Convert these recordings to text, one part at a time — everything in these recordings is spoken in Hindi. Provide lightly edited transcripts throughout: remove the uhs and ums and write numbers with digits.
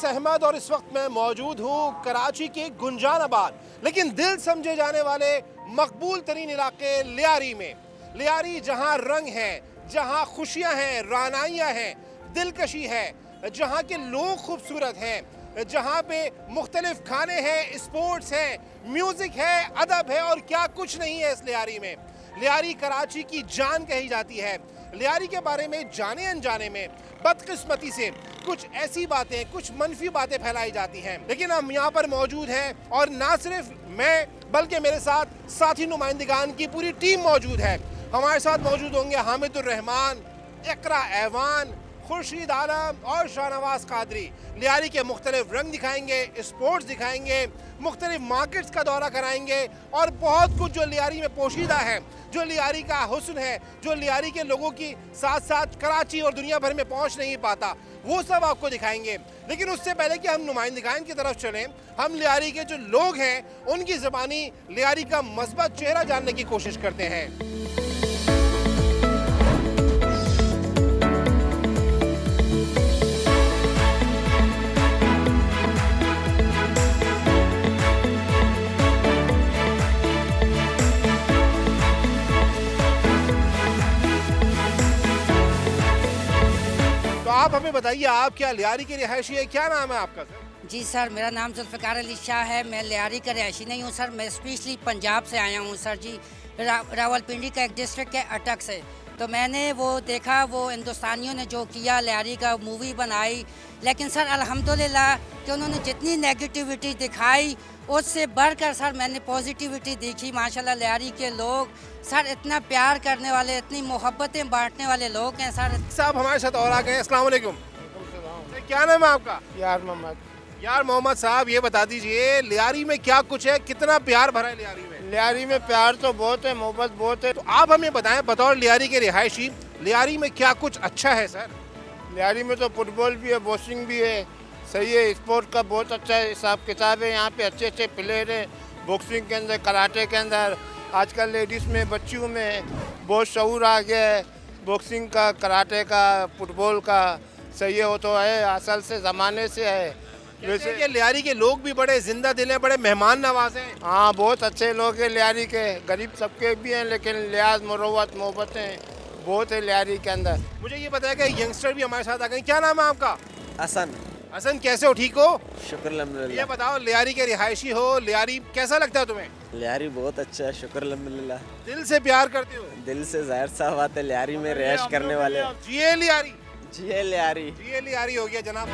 अहमद और इस वक्त मैं मौजूद हूँ कराची के गुंजानाबाद, लेकिन दिल समझे जाने वाले मकबूल तरीन इलाके लियारी में। लियारी जहाँ रंग है, जहाँ खुशियाँ हैं, रानाइयाँ हैं, दिलकशी है, जहाँ के लोग खूबसूरत हैं, जहाँ पे मुख्तलिफ खाने हैं, स्पोर्ट्स हैं, म्यूज़िक है, अदब है और क्या कुछ नहीं है इस लियारी में। लियारी कराची की जान कही जाती है। लियारी के बारे में जाने अनजाने में बदकिस्मती से कुछ ऐसी बातें, कुछ मनफी बातें फैलाई जाती हैं, लेकिन हम यहाँ पर मौजूद हैं और ना सिर्फ मैं बल्कि मेरे साथ साथी नुमाइंदगान की पूरी टीम मौजूद है। हमारे साथ मौजूद होंगे हामिदुर रहमान, इकरा ऐवान, खुर्शीद आलम और शाहनवाज कादरी। लियारी के मुख्तलिफ रंग दिखाएंगे, स्पोर्ट्स दिखाएंगे, मुख्तलिफ मार्केट्स का दौरा कराएंगे और बहुत कुछ जो लियारी में पोशीदा है, जो लियारी का हुस्न है, जो लियारी के लोगों की साथ साथ कराची और दुनिया भर में पहुंच नहीं पाता, वो सब आपको दिखाएंगे। लेकिन उससे पहले कि हम नुमाइंदगान की तरफ चलें, हम लियारी के जो लोग हैं उनकी ज़बानी लियारी का मस्बत चेहरा जानने की कोशिश करते हैं। तो आप हमें बताइए, आप क्या लियारी के रिहायशी है? क्या नाम है आपका सर? जी सर, मेरा नाम जुल्फ़िकार अली शाह है। मैं लियारी का रिहायशी नहीं हूँ सर, मैं स्पेशली पंजाब से आया हूँ सर जी। रावलपिंडी का एक डिस्ट्रिक्ट है अटक से। तो मैंने वो देखा, वो हिंदुस्तानियों ने जो किया, लियारी का मूवी बनाई, लेकिन सर अल्हम्दुलिल्लाह कि उन्होंने जितनी नेगेटिविटी दिखाई उससे बढ़कर सर मैंने पॉजिटिविटी देखी। माशाल्लाह लियारी के लोग सर इतना प्यार करने वाले, इतनी मोहब्बतें बांटने वाले लोग हैं सर। साहब हमारे साथ और आ गए। अस्सलाम वालेकुम। क्या नाम है आपका? यार मोहम्मद। यार मोहम्मद साहब, ये बता दीजिए लियारी में क्या कुछ है, कितना प्यार भरा है लियारी में? लियारी में प्यार तो बहुत है, मोहब्बत बहुत है। तो आप हमें बताएं, बतौर लियारी के रिहायशी, लियारी में क्या कुछ अच्छा है सर? लियारी में तो फुटबॉल भी है, बॉक्सिंग भी है, सही है, स्पोर्ट का बहुत अच्छा हिसाब किताब है। यहाँ पे अच्छे अच्छे प्लेयर हैं, बॉक्सिंग के अंदर, कराटे के अंदर। आजकल लेडीज़ में, बच्चियों में बहुत शऊर आ गया है बॉक्सिंग का, कराटे का, फुटबॉल का। सही है, वो तो है, असल से ज़माने से है। वैसे ये लियारी के लोग भी बड़े जिंदा दिल हैं, बड़े मेहमान नवाज हैं। हाँ, बहुत अच्छे लोग हैं लियारी के। गरीब सबके भी हैं, लेकिन लिहाज, मुरव्वत, मोहब्बतें बहुत है लियारी के अंदर। मुझे ये बताया कि यंगस्टर भी हमारे साथ आ गए। क्या नाम है आपका? हसन। हसन, कैसे हो? ठीक हो? शुक्र अल्हम्दुलिल्लाह। ये बताओ, लियारी के रिहायशी हो, लियारी कैसा लगता है तुम्हें? लियारी बहुत अच्छा है, शुक्र अल्हम्दुलिल्लाह। दिल से प्यार करते हो? दिल से, जाहिर सा बात है, लियारी में रिहायश करने वाले। जिए लियारी, जिए लियारी। जिए लियारी हो गया जनाब।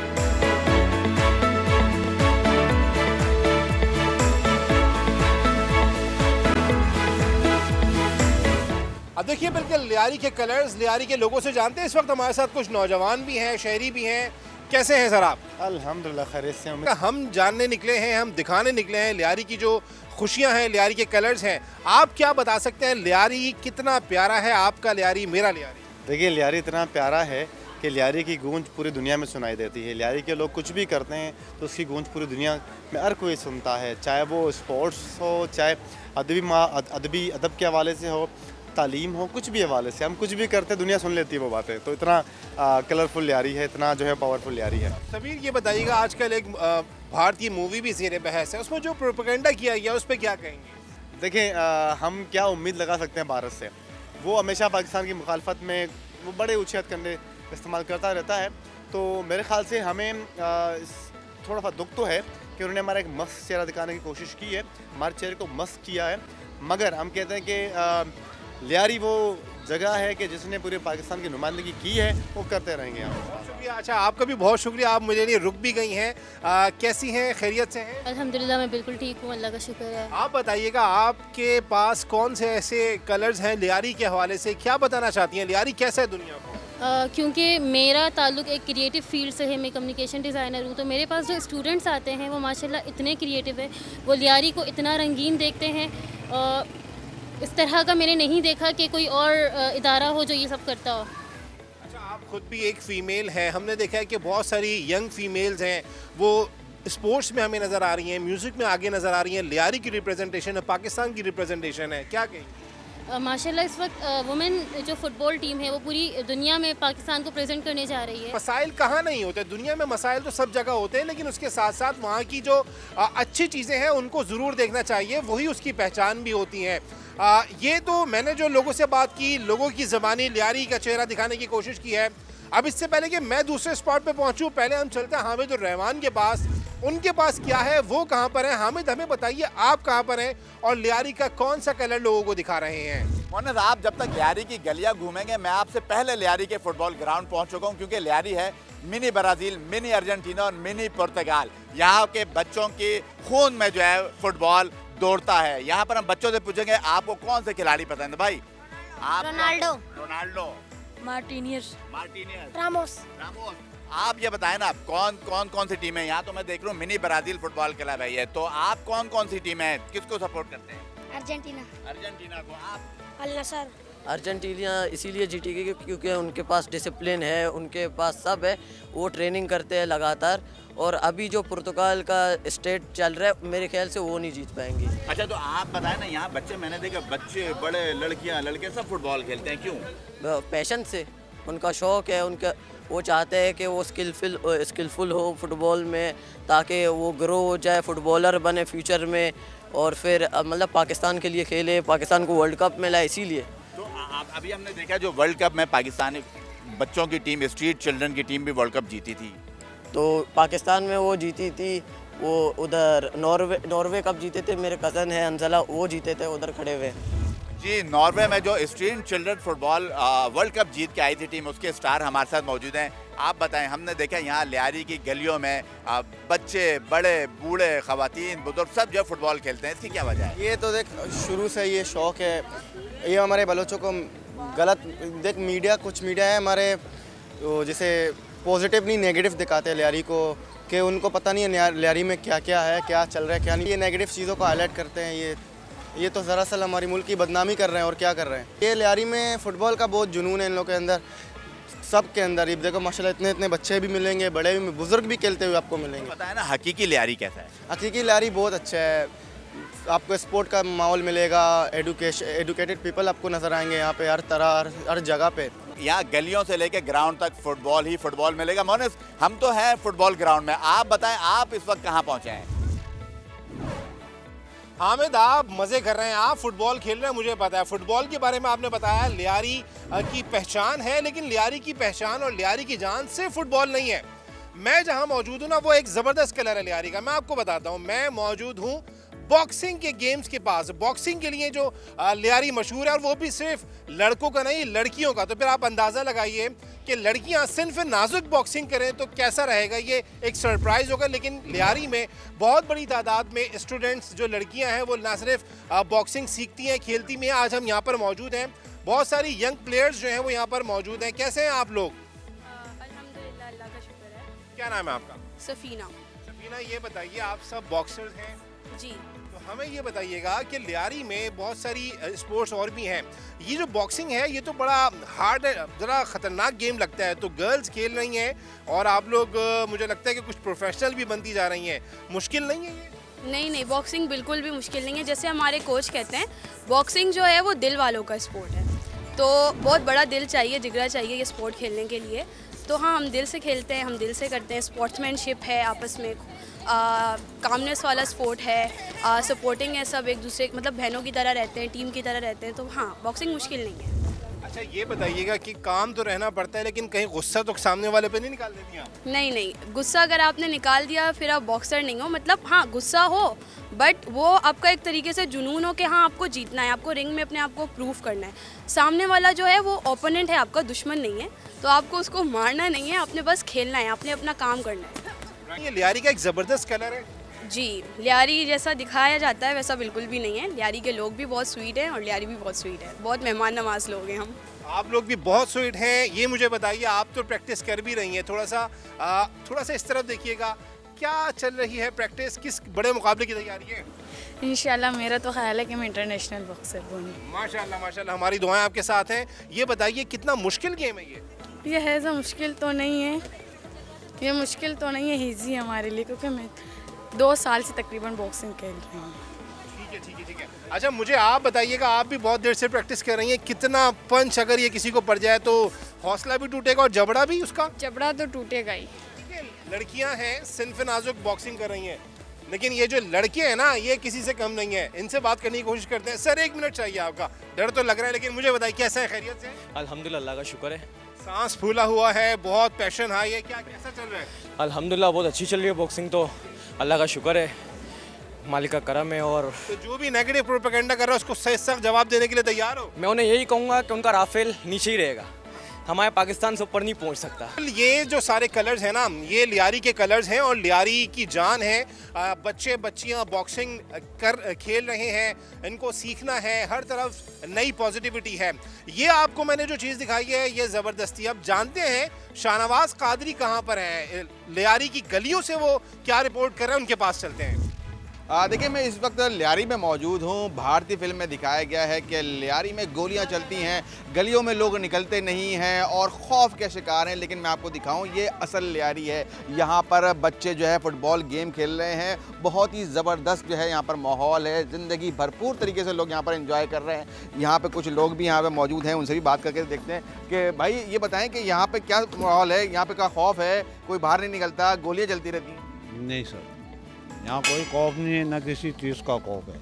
अब देखिए, बिल्कुल लियारी के कलर्स, लियारी के लोगों से जानते हैं। इस वक्त हमारे साथ कुछ नौजवान भी हैं, शहरी भी हैं। कैसे हैं सर आप? अल्हम्दुलिल्लाह खैरियत से हूँ। हम जानने निकले हैं, हम दिखाने निकले हैं लियारी की जो खुशियां हैं, लियारी के कलर्स हैं। आप क्या बता सकते हैं, लियारी कितना प्यारा है? आपका लियारी, मेरा लियारी। देखिए, लियारी इतना प्यारा है कि लियारी की गूंज पूरी दुनिया में सुनाई देती है। लियारी के लोग कुछ भी करते हैं तो उसकी गूंज पूरी दुनिया में हर कोई सुनता है, चाहे वो स्पोर्ट्स हो, चाहे अदब के हवाले से हो, तालीम हो, कुछ भी हवाले से हम कुछ भी करते, दुनिया सुन लेती है वो बातें। तो इतना कलरफुल लियारी है, इतना जो है पावरफुल लियारी है। सबीर, ये बताइएगा, आजकल एक भारतीय मूवी भी ज़ेर बहस है, उसमें जो प्रोपेगेंडा किया गया उस पर क्या कहेंगे? देखें, हम क्या उम्मीद लगा सकते हैं भारत से? वो हमेशा पाकिस्तान की मुखालफत में वो बड़े उछेद करने इस्तेमाल करता रहता है। तो मेरे ख्याल से हमें थोड़ा सा दुख तो है कि उन्होंने हमारा एक मस्त चेहरा दिखाने की कोशिश की है, हमारे चेहरे को मस्त किया है। मगर हम कहते हैं कि लियारी वो जगह है कि जिसने पूरे पाकिस्तान की नुमाइंदगी की है, वो करते रहेंगे हम। बहुत शुक्रिया। अच्छा, आपका भी बहुत शुक्रिया, आप मुझे लिए रुक भी गई हैं। कैसी हैं, खैरियत से हैं? अल्हम्दुलिल्लाह, मैं बिल्कुल ठीक हूँ, अल्लाह का शुक्र है। आप बताइएगा, आपके पास कौन से ऐसे कलर्स हैं लियारी के हवाले से? क्या बताना चाहती हैं, लियारी कैसा है दुनिया को? क्योंकि मेरा ताल्लुक एक क्रिएटिव फील्ड से है, मैं कम्युनिकेशन डिज़ाइनर हूँ, तो मेरे पास जो स्टूडेंट्स आते हैं वो माशाल्लाह इतने क्रिएटिव है, वो लियारी को इतना रंगीन देखते हैं। इस तरह का मैंने नहीं देखा कि कोई और इदारा हो जो ये सब करता हो। अच्छा, आप खुद भी एक फ़ीमेल हैं, हमने देखा है कि बहुत सारी यंग फीमेल्स हैं, वो स्पोर्ट्स में हमें नज़र आ रही हैं, म्यूज़िक में आगे नज़र आ रही हैं। लियारी की रिप्रेजेंटेशन है, पाकिस्तान की रिप्रेजेंटेशन है, क्या कहेंगे? माशाल्लाह इस वक्त वुमेन जो फुटबॉल टीम है वो पूरी दुनिया में पाकिस्तान को प्रेजेंट करने जा रही है। मसाइल कहाँ नहीं होते, दुनिया में मसाइल तो सब जगह होते हैं, लेकिन उसके साथ साथ वहाँ की जो अच्छी चीज़ें हैं उनको ज़रूर देखना चाहिए, वही उसकी पहचान भी होती हैं। ये तो मैंने जो लोगों से बात की, लोगों की ज़बानी लियारी का चेहरा दिखाने की कोशिश की है। अब इससे पहले कि मैं दूसरे स्पॉट पे पहुंचूं, पहले हम चलते हैं हामिद और रहमान के पास। उनके पास क्या है, वो कहां पर है। हामिद, हमें बताइए आप कहां पर हैं और लियारी का कौन सा कलर लोगों को दिखा रहे हैं। मोहन, आप जब तक लियारी की गलियां घूमेंगे, मैं आपसे पहले लियारी के फुटबॉल ग्राउंड पहुंच चुका हूं, क्योंकि लियारी है मिनी ब्राज़ील, मिनी अर्जेंटीना और मिनी पुर्तगाल। यहाँ के बच्चों के खून में जो है फुटबॉल दौड़ता है। यहाँ पर हम बच्चों से पूछेंगे आपको कौन से खिलाड़ी पसंद है भाई? आप रोनाल्डो, मार्टिनियस, रामोस। आप ये बताएं ना, कौन सी टीम है? यहाँ तो मैं देख रहा हूँ मिनी ब्राज़ील फुटबॉल क्लब है ये, तो आप कौन सी टीम है, किसको सपोर्ट करते हैं? अर्जेंटीना को। आप? अल नसर। अर्जेंटीना इसीलिए जीतेगी क्योंकि उनके पास डिसिप्लिन है, उनके पास सब है, वो ट्रेनिंग करते हैं लगातार। और अभी जो पुर्तगाल का स्टेट चल रहा है, मेरे ख्याल से वो नहीं जीत पाएंगी। अच्छा, तो आप बताएं ना, यहाँ बच्चे, मैंने देखा बच्चे, बड़े, लड़कियाँ, लड़के सब फुटबॉल खेलते हैं, क्यों? पैशन से, उनका शौक़ है, उनका वो चाहते हैं कि वो स्किलफुल हो फुटबॉल में, ताकि वो ग्रो हो जाए, फुटबॉलर बने फ्यूचर में, और फिर मतलब पाकिस्तान के लिए खेले, पाकिस्तान को वर्ल्ड कप मिला इसीलिए। तो अभी हमने देखा जो वर्ल्ड कप में पाकिस्तानी बच्चों की टीम, स्ट्रीट चिल्ड्रन की टीम भी वर्ल्ड कप जीती थी। तो पाकिस्तान में वो जीती थी, वो उधर नॉर्वे कप जीते थे, मेरे कज़न है अंजला, वो जीते थे उधर खड़े हुए। जी, नॉर्वे में जो street children football world cup जीत के आई थी टीम, उसके स्टार हमारे साथ मौजूद हैं। आप बताएं, हमने देखा यहाँ लियारी की गलियों में बच्चे, बड़े, बूढ़े, ख़वातीन, बुजुर्ग सब जो फुटबॉल खेलते हैं, इसकी क्या वजह है? ये तो देख, शुरू से ये शौक़ है, ये हमारे बलोचों को गलत देख, कुछ मीडिया है हमारे तो जैसे पॉजिटिव नहीं नेगेटिव दिखाते हैं लियारी को, कि उनको पता नहीं है लियारी में क्या क्या है, क्या चल रहा है, क्या नहीं। ये नेगेटिव चीज़ों को हाईलाइट करते हैं, ये तो दरअसल हमारी मुल्क की बदनामी कर रहे हैं और क्या कर रहे हैं। ये लियारी में फ़ुटबॉल का बहुत जुनून है इन लोगों के अंदर, सब के अंदर। ये देखो माशाल्लाह इतने बच्चे भी मिलेंगे, बड़े भी, बुजुर्ग भी खेलते हुए आपको मिलेंगे। पता है ना हकीकी लियारी कैसा है? हकीकी लियारी बहुत अच्छा है, आपको स्पोर्ट का माहौल मिलेगा, एडुकेटेड पीपल आपको नज़र आएंगे यहाँ पे, हर तरह, हर जगह पे। यहाँ गलियों से लेके ग्राउंड तक फुटबॉल ही फुटबॉल मिलेगा। मोनिस, हम तो हैं फुटबॉल ग्राउंड में, आप बताएं आप इस वक्त कहाँ पहुँचे हैं? हामिद, आप मज़े कर रहे हैं, आप फुटबॉल खेल रहे हैं, मुझे पता है। फुटबॉल के बारे में आपने बताया लियारी की पहचान है, लेकिन लियारी की पहचान और लियारी की जान सिर्फ फुटबॉल नहीं है। मैं जहां मौजूद हूं ना, वो एक ज़बरदस्त कलर है लियारी का। मैं आपको बताता हूं, मैं मौजूद हूं बॉक्सिंग के गेम्स के पास। बॉक्सिंग के लिए जो लियारी मशहूर है, और वो भी सिर्फ लड़कों का नहीं, लड़कियों का। तो फिर आप अंदाज़ा लगाइए कि लड़कियां सिर्फ नाजुक बॉक्सिंग करें तो कैसा रहेगा, ये एक सरप्राइज़ होगा। लेकिन लियारी में बहुत बड़ी तादाद में स्टूडेंट्स, जो लड़कियां हैं, वो ना सिर्फ बॉक्सिंग सीखती हैं, खेलती भी हैं। आज हम यहाँ पर मौजूद हैं, बहुत सारी यंग प्लेयर्स जो हैं वो यहाँ पर मौजूद हैं। कैसे हैं आप लोग? अल्हम्दुलिल्लाह, अल्लाह का शुक्र है। क्या नाम है आपका? सफ़ीना। सफीना, ये बताइए, आप सब बॉक्सर्स हैं जी। तो हमें ये बताइएगा कि लियारी में बहुत सारी स्पोर्ट्स और भी हैं। ये जो बॉक्सिंग है, ये तो बड़ा हार्ड है, ज़रा ख़तरनाक गेम लगता है। तो गर्ल्स खेल रही हैं और आप लोग, मुझे लगता है कि कुछ प्रोफेशनल भी बनती जा रही हैं। मुश्किल नहीं है ये? नहीं, बॉक्सिंग बिल्कुल भी मुश्किल नहीं है। जैसे हमारे कोच कहते हैं, बॉक्सिंग जो है वो दिल वालों का स्पोर्ट है, तो बहुत बड़ा दिल चाहिए, जिगरा चाहिए ये स्पोर्ट खेलने के लिए। तो हाँ, हम दिल से खेलते हैं, हम दिल से करते हैं। स्पोर्ट्समैनशिप है, आपस में कामनेस वाला स्पोर्ट है, सपोर्टिंग है, सब एक दूसरे, मतलब बहनों की तरह रहते हैं, टीम की तरह रहते हैं। तो हाँ, बॉक्सिंग मुश्किल नहीं है। अच्छा, ये बताइएगा कि काम तो रहना पड़ता है, लेकिन कहीं गुस्सा तो सामने वाले पे नहीं निकाल देती आप? नहीं, गुस्सा अगर आपने निकाल दिया फिर आप बॉक्सर नहीं हो। मतलब हाँ, गुस्सा हो, बट वो आपका एक तरीके से जुनून हो कि हाँ, आपको जीतना है, आपको रिंग में अपने आप को प्रूव करना है। सामने वाला जो है वो ओपोनेंट है, आपका दुश्मन नहीं है, तो आपको उसको मारना नहीं है, आपने बस खेलना है, आपने अपना काम करना है। ये लियारी का एक ज़बरदस्त कलर है जी। लियारी जैसा दिखाया जाता है वैसा बिल्कुल भी नहीं है। लियारी के लोग भी बहुत स्वीट हैं और लियारी भी बहुत स्वीट है, बहुत मेहमान नवाज लोग हैं हम। आप लोग भी बहुत स्वीट हैं। ये मुझे बताइए, आप तो प्रैक्टिस कर भी रही हैं, थोड़ा सा इस तरफ देखिएगा, क्या चल रही है प्रैक्टिस, किस बड़े मुकाबले की तैयारी है? इंशाल्लाह मेरा तो ख्याल है कि मैं इंटरनेशनल बॉक्सर बनूँ। माशाल्लाह माशाल्लाह, हमारी दुआएं आपके साथ हैं। ये बताइए, कितना मुश्किल गेम है ये है ऐसा मुश्किल तो नहीं है, ये मुश्किल तो नहीं है, ईजी है हमारे लिए, क्योंकि मैं 2 साल से तकरीबन बॉक्सिंग खेल रही हूँ। ठीक ठीक है। अच्छा मुझे आप बताइएगा, आप भी बहुत देर से प्रैक्टिस कर रही हैं, कितना पंच अगर ये किसी को पड़ जाए तो हौसला भी टूटेगा और जबड़ा भी उसका? जबड़ा तो टूटेगा ही। लड़कियां हैं सिन्फ नाजुक बॉक्सिंग कर रही हैं, लेकिन ये जो लड़के हैं ना ये किसी से कम नहीं है। इनसे बात करने की कोशिश करते हैं। सर 1 मिनट चाहिए आपका, डर तो लग रहा है, लेकिन मुझे बताइए कैसा है, खैरियत से? अल्हम्दुलिल्लाह, अल्लाह का शुक्र है। सांस फूला हुआ है, बहुत पैशन हाई है, क्या कैसा चल रहा है? अल्हम्दुलिल्लाह बहुत अच्छी चल रही है बॉक्सिंग, तो अल्लाह का शुक्र है, मालिक का करम है। और तो जो भी नेगेटिव प्रोपेगेंडा कर रहा है उसको सही सख्त जवाब देने के लिए तैयार हो? मैं उन्हें यही कहूँगा कि उनका राफेल नीचे ही रहेगा, हमारे पाकिस्तान से ऊपर नहीं पहुंच सकता। ये जो सारे कलर्स हैं ना, ये लियारी के कलर्स हैं और लियारी की जान है। बच्चे बच्चियां बॉक्सिंग खेल रहे हैं, इनको सीखना है, हर तरफ नई पॉजिटिविटी है। ये आपको मैंने जो चीज़ दिखाई है ये ज़बरदस्ती। अब जानते हैं शाहनवाज कादरी कहाँ पर हैं, लियारी की गलियों से वो क्या रिपोर्ट कर रहे हैं, उनके पास चलते हैं। देखिए मैं इस वक्त लियारी में मौजूद हूँ। भारतीय फिल्म में दिखाया गया है कि लियारी में गोलियाँ चलती हैं, गलियों में लोग निकलते नहीं हैं और खौफ के शिकार हैं। लेकिन मैं आपको दिखाऊं, ये असल लियारी है। यहाँ पर बच्चे जो है फुटबॉल गेम खेल रहे हैं, बहुत ही ज़बरदस्त जो है यहाँ पर माहौल है, ज़िंदगी भरपूर तरीके से लोग यहाँ पर एंजॉय कर रहे हैं। यहाँ पर कुछ लोग भी यहाँ पर मौजूद हैं, उनसे भी बात करके देखते हैं कि भाई ये बताएँ कि यहाँ पर क्या माहौल है, यहाँ पर क्या खौफ है, कोई बाहर नहीं निकलता, गोलियाँ चलती रहती हैं? नहीं सर, यहाँ कोई खौफ नहीं है, ना किसी चीज़ का खौफ है।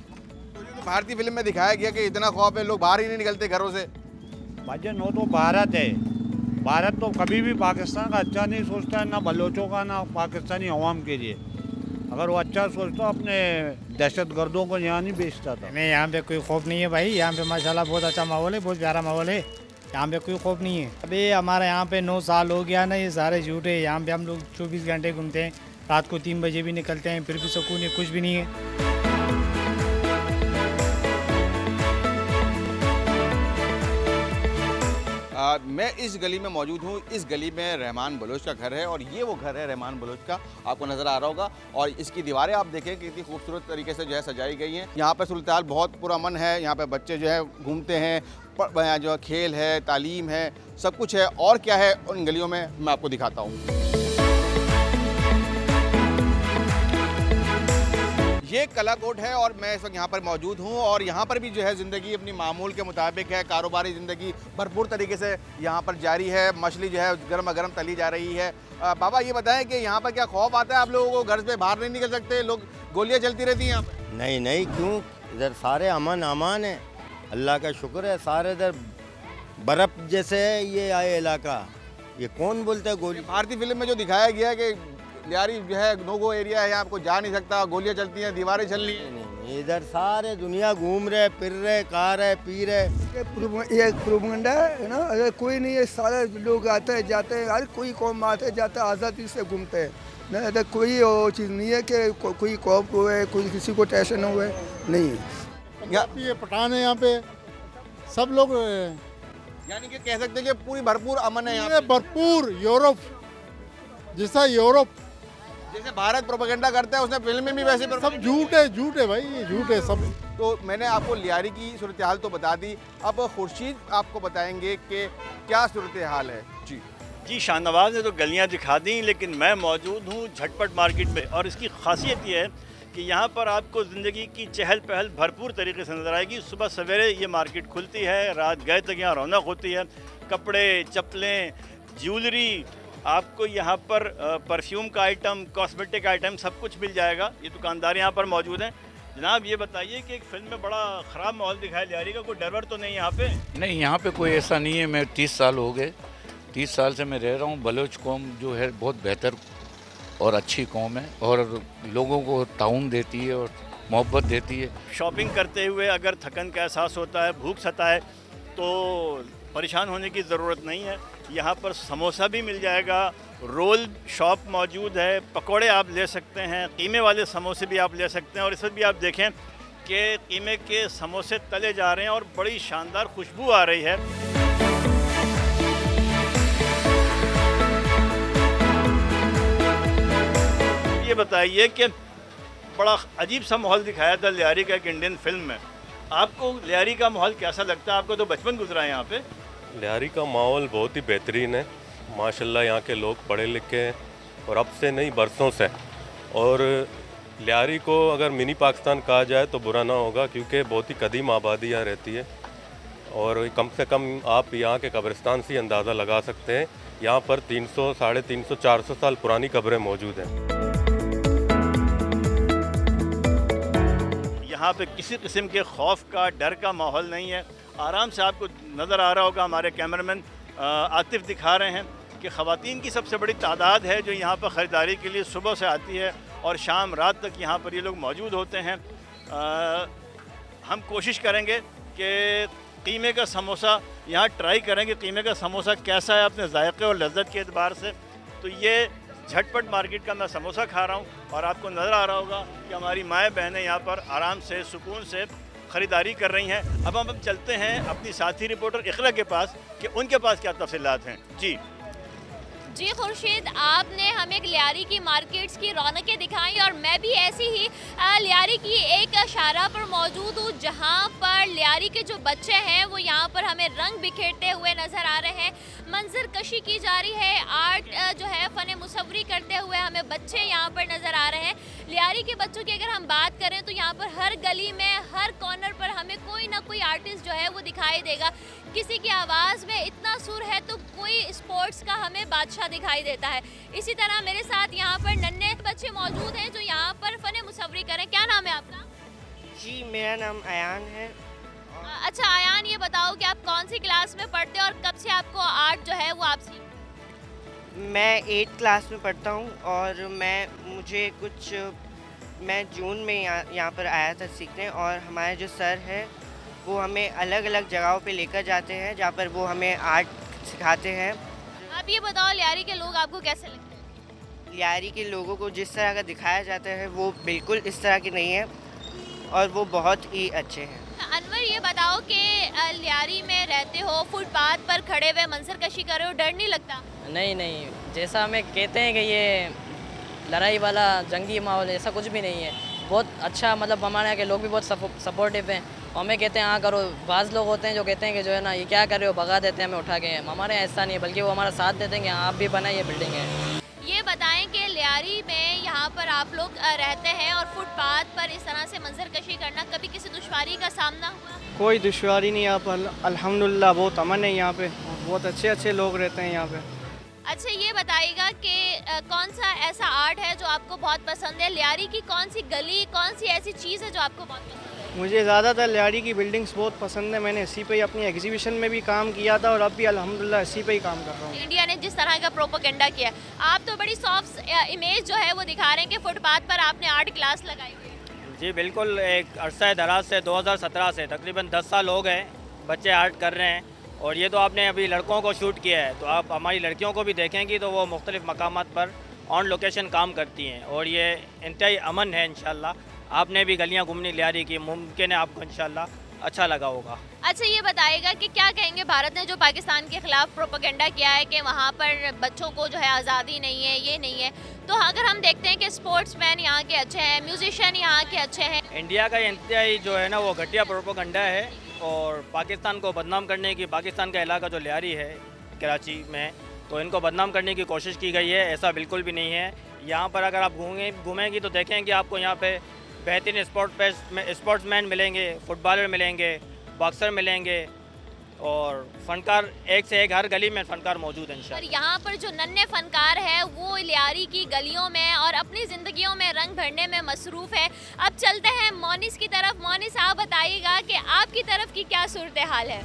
तो भारतीय फिल्म में दिखाया गया कि इतना खौफ है, लोग बाहर ही नहीं निकलते घरों से। भाईजान वो तो भारत है, भारत तो कभी भी पाकिस्तान का अच्छा नहीं सोचता है, ना बलोचों का ना पाकिस्तानी अवाम के लिए। अगर वो अच्छा सोचता अपने दहशत गर्दों को यहाँ नहीं बेचता था। नहीं, यहाँ पे कोई खौफ नहीं है भाई, यहाँ पे माशाल्लाह बहुत अच्छा माहौल है, बहुत प्यारा माहौल है, यहाँ पे कोई खौफ नहीं है। अभी हमारे यहाँ पे 9 साल हो गया ना, ये सारे झूठ है। यहाँ पे हम लोग 24 घंटे घूमते हैं, रात को 3 बजे भी निकलते हैं, फिर भी सुकून है, कुछ भी नहीं है। मैं इस गली में मौजूद हूँ। इस गली में रहमान बलोच का घर है और ये वो घर है रहमान बलोच का, आपको नज़र आ रहा होगा। और इसकी दीवारें आप देखें कितनी खूबसूरत तरीके से जो है सजाई गई हैं। यहाँ पर सूरत हाल बहुत पुरअमन है, यहाँ पर बच्चे जो है घूमते हैं, जो खेल है, तालीम है, सब कुछ है। और क्या है उन गलियों में मैं आपको दिखाता हूँ। ये कलाकोट है और मैं इस वक्त यहाँ पर मौजूद हूँ और यहाँ पर भी जो है ज़िंदगी अपनी मामूल के मुताबिक है। कारोबारी ज़िंदगी भरपूर तरीके से यहाँ पर जारी है। मछली जो है गर्मा गर्म तली जा रही है। बाबा ये बताएं कि यहाँ पर क्या खौफ आता है आप लोगों को, घर से बाहर नहीं निकल सकते, लोग गोलियाँ चलती रहती हैं यहाँ पर? नहीं नहीं, क्यों, इधर सारे अमन अमान है, अल्लाह का शुक्र है। सारे इधर बर्फ़ जैसे है ये आए इलाका, ये कौन बोलता है गोली? भारतीय फिल्म में जो दिखाया गया है कि लियारी जो है नो गो एरिया है, यहाँ आपको जा नहीं सकता, गोलियाँ चलती हैं, दीवारें चल रही हैं। इधर सारे दुनिया घूम रहे, फिर रहे, खा रहे, पी रहे। ये प्रोपेगेंडा है ना, अगर कोई नहीं है, सारे लोग आते हैं जाते हैं, हर कोई कौम आते हैं जाते हैं, आज़ादी से घूमते हैं ना। इधर कोई वो चीज़ नहीं है कि कोई खौफ हुए, कोई किसी को टेंशन हुए, नहीं। ये पठान है यहाँ पे, सब लोग, यानी कि कह सकते हैं कि पूरी भरपूर अमन है यहाँ पे। भरपूर यूरोप जैसा, यूरोप जैसे भारत प्रोपेगेंडा करता है उसने फिल्म में भी वैसे सब झूठ है भाई, ये झूठ है सब। तो मैंने आपको लियारी की सूरत हाल तो बता दी, अब खुर्शीद आपको बताएंगे कि क्या सूरत हाल है। जी शाहनवाज ने तो गलियां दिखा दी, लेकिन मैं मौजूद हूँ झटपट मार्केट में और इसकी खासियत ये है कि यहाँ पर आपको ज़िंदगी की चहल पहल भरपूर तरीके से नज़र आएगी। सुबह सवेरे ये मार्केट खुलती है, रात गए तक यहाँ रौनक होती है। कपड़े, चप्पलें, ज्वेलरी, आपको यहाँ पर परफ्यूम का आइटम, कॉस्मेटिक आइटम सब कुछ मिल जाएगा। ये दुकानदार यहाँ पर मौजूद हैं। जनाब ये बताइए कि एक फिल्म में बड़ा ख़राब माहौल दिखाया लियारी का, कोई डर वर तो नहीं यहाँ पे? नहीं, यहाँ पे कोई ऐसा नहीं है। मैं 30 साल हो गए, 30 साल से मैं रह रहा हूँ। बलोच कौम जो है बहुत बेहतर और अच्छी कौम है और लोगों को ताउन देती है और मोहब्बत देती है। शॉपिंग करते हुए अगर थकन का एहसास होता है, भूख सताए, तो परेशान होने की ज़रूरत नहीं है। यहाँ पर समोसा भी मिल जाएगा, रोल शॉप मौजूद है, पकोड़े आप ले सकते हैं, कीमे वाले समोसे भी आप ले सकते हैं। और इस वक्त भी आप देखें कि कीमे के समोसे तले जा रहे हैं और बड़ी शानदार खुशबू आ रही है। ये बताइए कि बड़ा अजीब सा माहौल दिखाया था लियारी का एक इंडियन फिल्म में, आपको लियारी का माहौल कैसा लगता है? आपको तो बचपन गुजरा है यहाँ पे। लियारी का माहौल बहुत ही बेहतरीन है माशाल्लाह। यहाँ के लोग पढ़े लिखे हैं और अब से नहीं बरसों से, और लियारी को अगर मिनी पाकिस्तान कहा जाए तो बुरा ना होगा, क्योंकि बहुत ही कदीम आबादी यहाँ रहती है और कम से कम आप यहाँ के कब्रिस्तान से अंदाज़ा लगा सकते हैं। यहाँ पर 300, 350, 400 साल पुरानी कब्रें मौजूद हैं। यहाँ पे किसी किस्म के खौफ का, डर का माहौल नहीं है। आराम से आपको नज़र आ रहा होगा, हमारे कैमरामैन आतिफ दिखा रहे हैं कि ख़वातीन की सबसे बड़ी तादाद है जो यहाँ पर ख़रीदारी के लिए सुबह से आती है और शाम रात तक यहाँ पर ये लोग मौजूद होते हैं। हम कोशिश करेंगे कि कीमे का समोसा यहाँ ट्राई करेंगे, कीमे का समोसा कैसा है अपने जायके और लज्जत के एतबार से। तो ये झटपट मार्केट का मैं समोसा खा रहा हूँ और आपको नज़र आ रहा होगा कि हमारी माएँ बहनें यहाँ पर आराम से सुकून से ख़रीदारी कर रही हैं। अब हम चलते हैं अपनी साथी रिपोर्टर इकरा के पास कि उनके पास क्या तफसीलात हैं। जी खुर्शीद, आपने हमें लियारी की मार्केट्स की रौनकें दिखाई और मैं भी ऐसी ही लियारी की एक शाहराह पर मौजूद हूँ जहाँ पर लियारी के जो बच्चे हैं वो यहाँ पर हमें रंग बिखेरते हुए नज़र आ रहे हैं। मंजर कशी की जा रही है, आर्ट जो है फ़न मुसव्वरी करते हुए हमें बच्चे यहाँ पर नज़र आ रहे हैं। लियारी के बच्चों की अगर हम बात करें तो यहाँ पर हर गली में, हर कॉर्नर पर हमें कोई ना कोई आर्टिस्ट जो है वो दिखाई देगा। किसी की आवाज़ में इतना सुर है तो कोई स्पोर्ट्स का हमें बादशाह दिखाई देता है। इसी तरह मेरे साथ यहाँ पर नन्हे बच्चे मौजूद हैं जो यहाँ पर फ़न मुसव्वरी करें। क्या नाम है आपका? जी मेरा नाम अयान है। अच्छा अयान, ये बताओ कि आप कौन सी क्लास में पढ़ते हो और कब से आपको आर्ट जो है वो आप सीख? मैं 8th क्लास में पढ़ता हूँ और मैं जून में यहाँ पर आया था सीखने और हमारे जो सर है वो हमें अलग अलग जगहों पे लेकर जाते हैं जहाँ पर वो हमें आर्ट सिखाते हैं। आप ये बताओ लियारी के लोग आपको कैसे लगते हैं? लियारी के लोगों को जिस तरह का दिखाया जाता है वो बिल्कुल इस तरह की नहीं है और वो बहुत ही अच्छे हैं। अनवर, ये बताओ कि लियारी में रहते हो, फुटपाथ पर खड़े हुए मंजर कशी कर रहे हो, डर नहीं लगता? नहीं, जैसा हमें कहते हैं कि ये लड़ाई वाला जंगी माहौल, ऐसा कुछ भी नहीं है। बहुत अच्छा, मतलब हमारे यहाँ के लोग भी बहुत सपोर्टिव हैं। हमें कहते हैं हाँ करो। बाज़ लोग होते हैं जो कहते हैं कि जो है ना ये क्या कर रहे हो, भगा देते हैं हमें उठा के। हमारे यहाँ ऐसा नहीं है, बल्कि वो हमारा साथ देते हैं कि हाँ आप भी बनाइए बिल्डिंग है। ये बताएं कि लियारी में यहाँ पर आप लोग रहते हैं और फुटपाथ पर इस तरह से मंजर कशी करना, कभी किसी दुश्वारी का सामना हुआ? कोई दुश्वारी नहीं, यहाँ पर अल्हम्दुलिल्लाह बहुत अमन है। यहाँ पे बहुत अच्छे लोग रहते हैं यहाँ पे। अच्छा ये बताइएगा कि कौन सा ऐसा आर्ट है जो आपको बहुत पसंद है? लियारी की कौन सी गली, कौन सी ऐसी चीज़ है जो आपको बहुत पसंद है? मुझे ज़्यादातर लियारी की बिल्डिंग्स बहुत पसंद है। मैंने इसी पे ही अपनी एग्जीबिशन में भी काम किया था और अब भी अल्हम्दुलिल्लाह इसी पे ही काम कर रहा हूँ। इंडिया ने जिस तरह का प्रोपेगेंडा किया, आप तो बड़ी सॉफ्ट इमेज जो है वो दिखा रहे हैं कि फुटपाथ पर आपने आर्ट क्लास लगाई हुई है। जी बिल्कुल, एक अरसा दराज से 2017 से तकरीबन 10 साल हो गए बच्चे आर्ट कर रहे हैं। और ये तो आपने अभी लड़कों को शूट किया है, तो आप हमारी लड़कियों को भी देखेंगी तो वो मुख्तलिफ़ मकामात पर ऑन लोकेशन काम करती हैं और ये इंतहाई अमन है। इंशाल्लाह आपने भी गलियां घूमनी लियारी की, मुमकिन है आपको इंशाल्लाह अच्छा लगा होगा। अच्छा ये बताइएगा कि क्या कहेंगे, भारत ने जो पाकिस्तान के खिलाफ प्रोपेगेंडा किया है कि वहाँ पर बच्चों को जो है आज़ादी नहीं है, ये नहीं है, तो अगर हम देखते हैं कि स्पोर्ट्समैन यहाँ के अच्छे हैं, म्यूजिशियन यहाँ के अच्छे हैं। इंडिया का इंतहाई जो है ना वो घटिया प्रोपेगेंडा है और पाकिस्तान को बदनाम करने की, पाकिस्तान का इलाका जो लियारी है कराची में, तो इनको बदनाम करने की कोशिश की गई है। ऐसा बिल्कुल भी नहीं है। यहाँ पर अगर आप घूमेंगी तो देखेंगे आपको यहाँ पे बेहतरीन स्पोर्ट्समैन मिलेंगे, फुटबॉलर मिलेंगे, बॉक्सर मिलेंगे और फनकार एक से एक हर गली में फनकार मौजूद है इंशाल्लाह। और यहाँ पर जो नन्हे फनकार है वो लियारी की गलियों में और अपनी ज़िंदगियों में रंग भरने में मसरूफ़ है। अब चलते हैं मोनिस की तरफ। मोनिस, आप बताइएगा कि आपकी तरफ की क्या सूरत हाल है?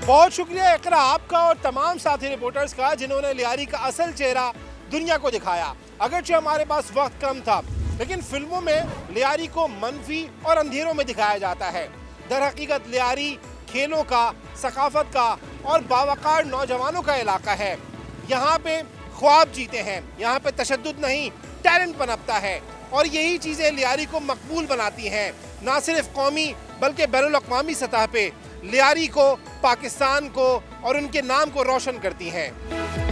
बहुत शुक्रिया इकरा आपका और तमाम साथी रिपोर्टर्स का जिन्होंने लियारी का असल चेहरा दुनिया को दिखाया। अगरचे हमारे पास वक्त कम था, लेकिन फिल्मों में लियारी को मनफी और अंधेरों में दिखाया जाता है। दर हकीकत लियारी खेलों का, सकाफत का और बावकार नौजवानों का इलाका है। यहाँ पे ख्वाब जीते हैं, यहाँ पे तशद्दुद नहीं, टैलेंट पनपता है और यही चीज़ें लियारी को मकबूल बनाती हैं। ना सिर्फ कौमी बल्कि बैनुल अक़वामी सतह पे लियारी को, पाकिस्तान को और उनके नाम को रोशन करती हैं।